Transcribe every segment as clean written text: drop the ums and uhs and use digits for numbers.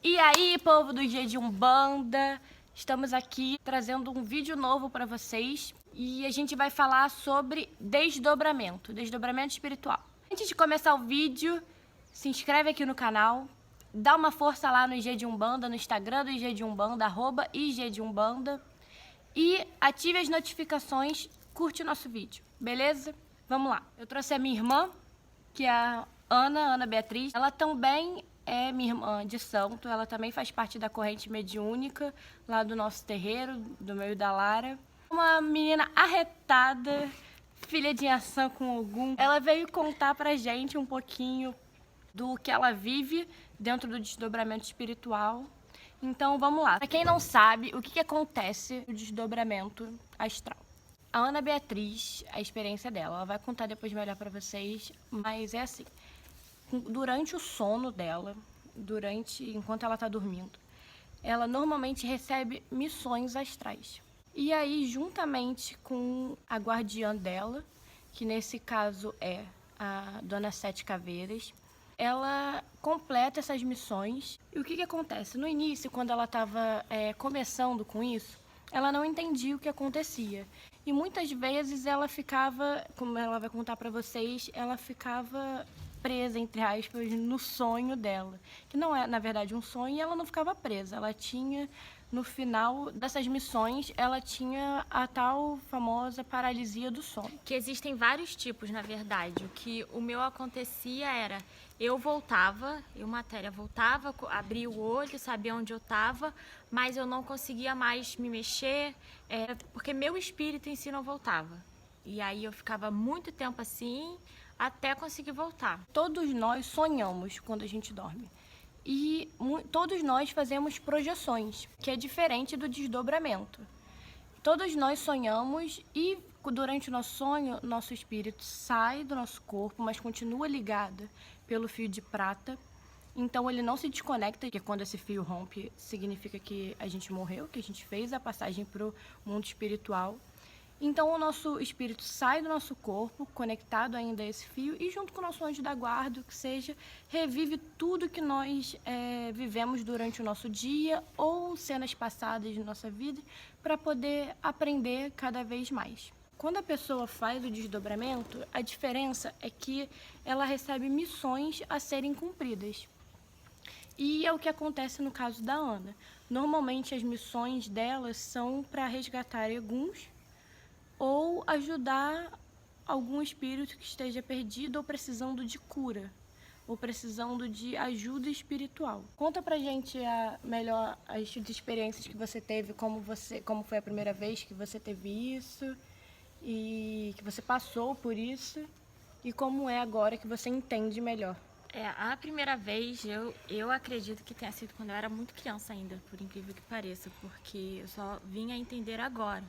E aí, povo do G de Umbanda, estamos aqui trazendo um vídeo novo para vocês e a gente vai falar sobre desdobramento espiritual. Antes de começar o vídeo, se inscreve aqui no canal, dá uma força lá no IG de Umbanda, no Instagram do IG de Umbanda, @IG de Umbanda, e ative as notificações, curte o nosso vídeo, beleza? Vamos lá. Eu trouxe a minha irmã, que é a Ana Beatriz. Ela também é minha irmã de santo, ela também faz parte da corrente mediúnica, lá do nosso terreiro, do meu e da Lara. Uma menina arretada, filha de Inhaçã com Ogum. Ela veio contar pra gente um pouquinho do que ela vive dentro do desdobramento espiritual. Então vamos lá. Pra quem não sabe, o que acontece no desdobramento astral? A Ana Beatriz, a experiência dela, ela vai contar depois melhor pra vocês, mas é assim. Durante o sono dela, enquanto ela tá dormindo, ela normalmente recebe missões astrais. E aí, juntamente com a guardiã dela, que nesse caso é a Dona Sete Caveiras, ela completa essas missões. E o que acontece? No início, quando ela estava começando com isso, ela não entendia o que acontecia. E muitas vezes ela ficava, como ela vai contar para vocês, ela ficava presa, entre aspas, no sonho dela. Que não é, na verdade, um sonho, e ela não ficava presa. Ela tinha, no final dessas missões, ela tinha a tal famosa paralisia do sono. Que existem vários tipos, na verdade. O meu acontecia era, eu voltava, matéria voltava, abria o olho, sabia onde eu estava, mas eu não conseguia mais me mexer, porque meu espírito em si não voltava. E aí eu ficava muito tempo assim, até conseguir voltar. Todos nós sonhamos quando a gente dorme. E todos nós fazemos projeções, que é diferente do desdobramento. Todos nós sonhamos e durante o nosso sonho, nosso espírito sai do nosso corpo, mas continua ligado pelo fio de prata. Então ele não se desconecta, porque quando esse fio rompe, significa que a gente morreu, que a gente fez a passagem para o mundo espiritual. Então o nosso espírito sai do nosso corpo, conectado ainda a esse fio, e junto com o nosso anjo da guarda, que seja, revive tudo que nós vivemos durante o nosso dia ou cenas passadas de nossa vida, para poder aprender cada vez mais. Quando a pessoa faz o desdobramento, a diferença é que ela recebe missões a serem cumpridas. E é o que acontece no caso da Ana. Normalmente as missões delas são para resgatar eguns, ou ajudar algum espírito que esteja perdido ou precisando de cura, ou precisando de ajuda espiritual. Conta pra gente melhor as experiências que você teve, como foi a primeira vez que você teve isso, e que você passou por isso, e como é agora que você entende melhor. A primeira vez, eu acredito que tenha sido quando eu era muito criança ainda, por incrível que pareça, porque eu só vim a entender agora.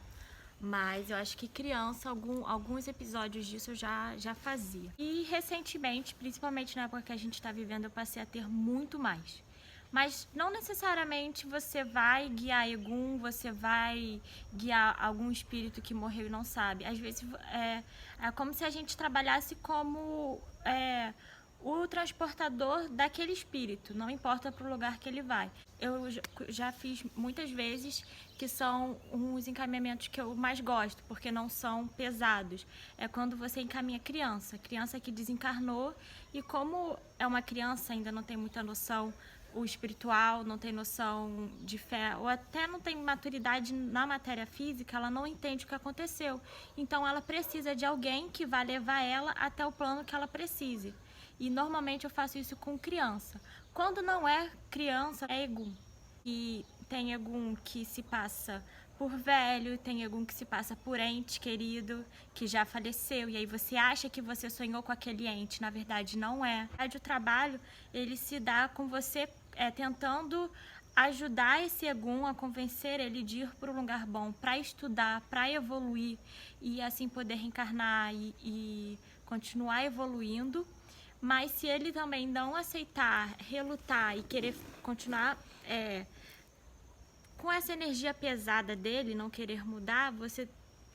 Mas eu acho que criança, alguns episódios disso eu já fazia. E recentemente, principalmente na época que a gente está vivendo, eu passei a ter muito mais. Mas não necessariamente você vai guiar Egum, você vai guiar algum espírito que morreu e não sabe. Às vezes é como se a gente trabalhasse como o transportador daquele espírito, não importa para o lugar que ele vai. Eu já fiz muitas vezes, que são os encaminhamentos que eu mais gosto, porque não são pesados. É quando você encaminha criança que desencarnou, e como é uma criança, ainda não tem muita noção o espiritual, não tem noção de fé, ou até não tem maturidade na matéria física, ela não entende o que aconteceu. Então ela precisa de alguém que vai levar ela até o plano que ela precise. E normalmente eu faço isso com criança. Quando não é criança, é Egum. E tem Egum que se passa por velho, tem Egum que se passa por ente querido, que já faleceu. E aí você acha que você sonhou com aquele ente, na verdade não é. O trabalho, ele se dá com você tentando ajudar esse Egum a convencer ele de ir para um lugar bom, para estudar, para evoluir, e assim poder reencarnar e continuar evoluindo. Mas se ele também não aceitar, relutar e querer continuar com essa energia pesada dele, não querer mudar, você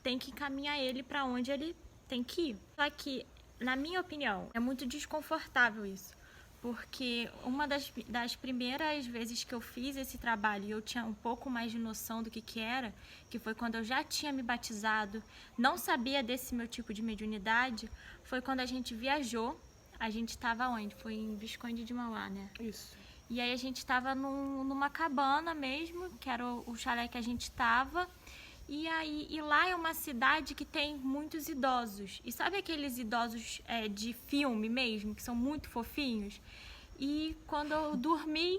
tem que encaminhar ele para onde ele tem que ir. Só que, na minha opinião, é muito desconfortável isso. porque uma das primeiras vezes que eu fiz esse trabalho e eu tinha um pouco mais de noção do que era, que foi quando eu já tinha me batizado, não sabia desse meu tipo de mediunidade, foi quando a gente viajou. A gente estava onde? Foi em Visconde de Mauá, né? Isso. E aí a gente estava numa cabana mesmo, que era o chalé que a gente estava. E lá é uma cidade que tem muitos idosos. E sabe aqueles idosos de filme mesmo, que são muito fofinhos? E quando eu dormi,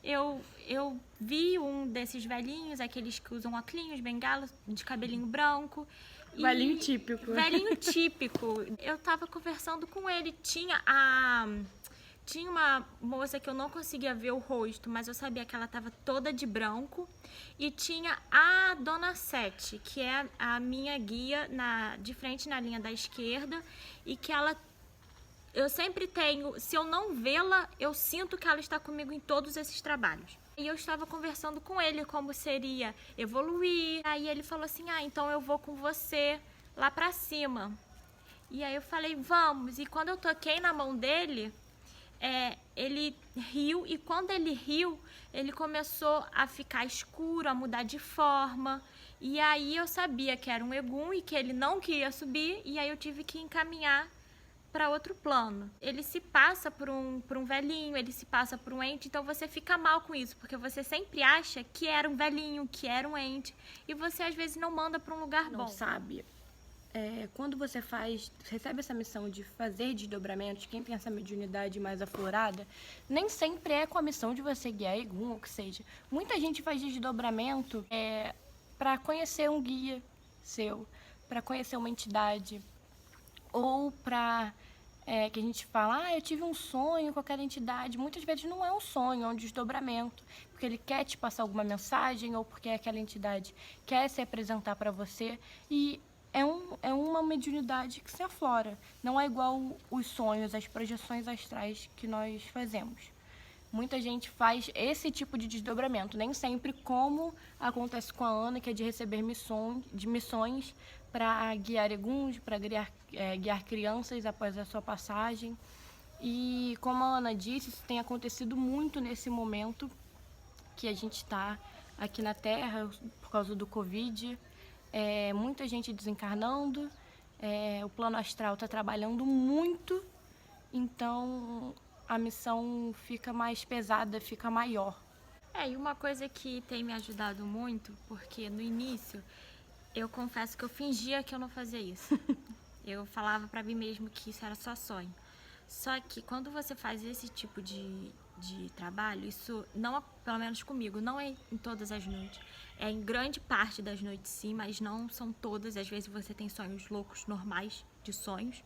eu vi um desses velhinhos, aqueles que usam óculos, bengalas, de cabelinho branco. Velhinho típico. Velhinho típico. Eu tava conversando com ele. Tinha uma moça que eu não conseguia ver o rosto, mas eu sabia que ela estava toda de branco. E tinha a Dona Sete, que é a minha guia de frente na linha da esquerda. E que eu sempre tenho, se eu não vê-la, eu sinto que ela está comigo em todos esses trabalhos. E eu estava conversando com ele como seria evoluir. Aí ele falou assim, então eu vou com você lá pra cima. E aí eu falei, vamos. E quando eu toquei na mão dele, ele riu. E quando ele riu, ele começou a ficar escuro, a mudar de forma. E aí eu sabia que era um egum e que ele não queria subir. E aí eu tive que encaminhar para outro plano. Ele se passa por um velhinho, ele se passa por um ente, então você fica mal com isso, porque você sempre acha que era um velhinho, que era um ente, e você às vezes não manda para um lugar bom. Não sabe. Quando você recebe essa missão de fazer desdobramentos, quem tem essa mediunidade mais aflorada, nem sempre é com a missão de você guiar egum ou o que seja. Muita gente faz desdobramento para conhecer um guia seu, para conhecer uma entidade, ou para que a gente fala, eu tive um sonho com aquela entidade. Muitas vezes não é um sonho, é um desdobramento, porque ele quer te passar alguma mensagem ou porque aquela entidade quer se apresentar para você. E é uma mediunidade que se aflora, não é igual os sonhos, as projeções astrais que nós fazemos. Muita gente faz esse tipo de desdobramento, nem sempre como acontece com a Ana, que é de receber missões para guiar eguns, para guiar crianças após a sua passagem. E como a Ana disse, isso tem acontecido muito nesse momento que a gente está aqui na Terra por causa do Covid. Muita gente desencarnando, o plano astral está trabalhando muito, então a missão fica mais pesada, fica maior. E uma coisa que tem me ajudado muito, porque no início eu confesso que eu fingia que eu não fazia isso. Eu falava pra mim mesmo que isso era só sonho. Só que quando você faz esse tipo de trabalho, isso não, pelo menos comigo, não é em todas as noites. É em grande parte das noites sim, mas não são todas. Às vezes você tem sonhos loucos normais de sonhos.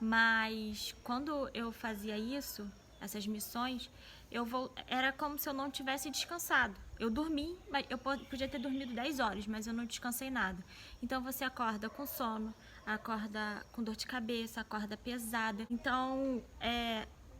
Mas quando eu fazia isso, essas missões, era como se eu não tivesse descansado. Eu dormi, mas eu podia ter dormido 10 horas, mas eu não descansei nada. Então você acorda com sono, acorda com dor de cabeça, acorda pesada. Então,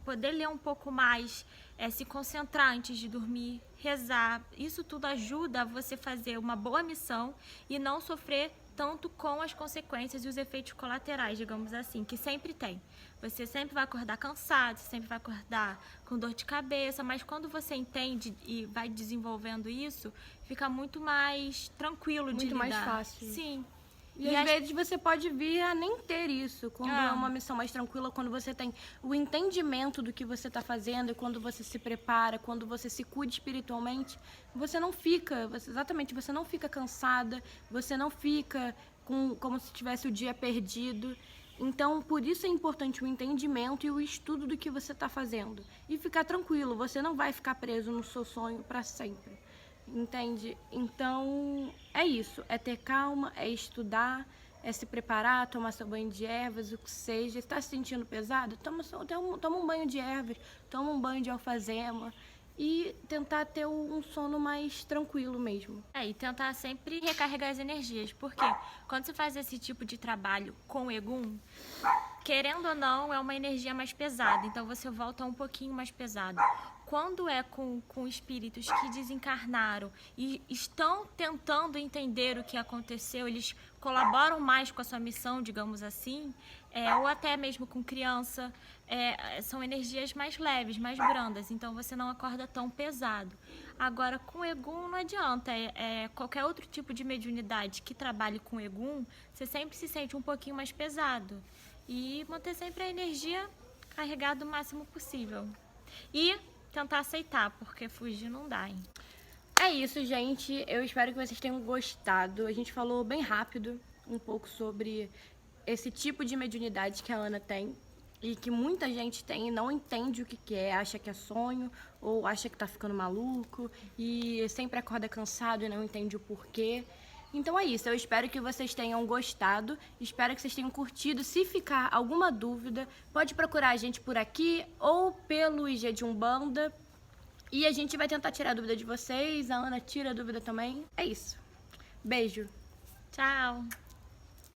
poder ler um pouco mais, se concentrar antes de dormir, rezar, isso tudo ajuda a você fazer uma boa missão e não sofrer tanto com as consequências e os efeitos colaterais, digamos assim, que sempre tem. Você sempre vai acordar cansado, você sempre vai acordar com dor de cabeça, mas quando você entende e vai desenvolvendo isso, fica muito mais tranquilo de lidar. Muito mais fácil. Sim. E às vezes você pode vir a nem ter isso, quando é uma missão mais tranquila, quando você tem o entendimento do que você está fazendo, e quando você se prepara, quando você se cuida espiritualmente, você não fica cansada, você não fica como se tivesse o dia perdido. Então, por isso é importante o entendimento e o estudo do que você está fazendo. E ficar tranquilo, você não vai ficar preso no seu sonho para sempre. Entende? Então, é isso. É ter calma, é estudar, é se preparar, tomar seu banho de ervas, o que seja. Está se sentindo pesado? Toma um banho de ervas, toma um banho de alfazema. E tentar ter um sono mais tranquilo mesmo. E tentar sempre recarregar as energias. Porque quando você faz esse tipo de trabalho com egum, querendo ou não, é uma energia mais pesada. Então você volta um pouquinho mais pesado. quando é com espíritos que desencarnaram e estão tentando entender o que aconteceu, eles colaboram mais com a sua missão, digamos assim, ou até mesmo com criança, são energias mais leves, mais brandas, então você não acorda tão pesado. Agora, com Egum não adianta, qualquer outro tipo de mediunidade que trabalhe com Egum, você sempre se sente um pouquinho mais pesado. E manter sempre a energia carregada o máximo possível. E tentar aceitar, porque fugir não dá, hein? É isso, gente. Eu espero que vocês tenham gostado. A gente falou bem rápido um pouco sobre esse tipo de mediunidade que a Ana tem e que muita gente tem e não entende o que é, acha que é sonho ou acha que tá ficando maluco e sempre acorda cansado e não entende o porquê. Então é isso, eu espero que vocês tenham gostado, espero que vocês tenham curtido. Se ficar alguma dúvida, pode procurar a gente por aqui ou pelo IG de Umbanda e a gente vai tentar tirar a dúvida de vocês, a Ana tira a dúvida também. É isso, beijo! Tchau!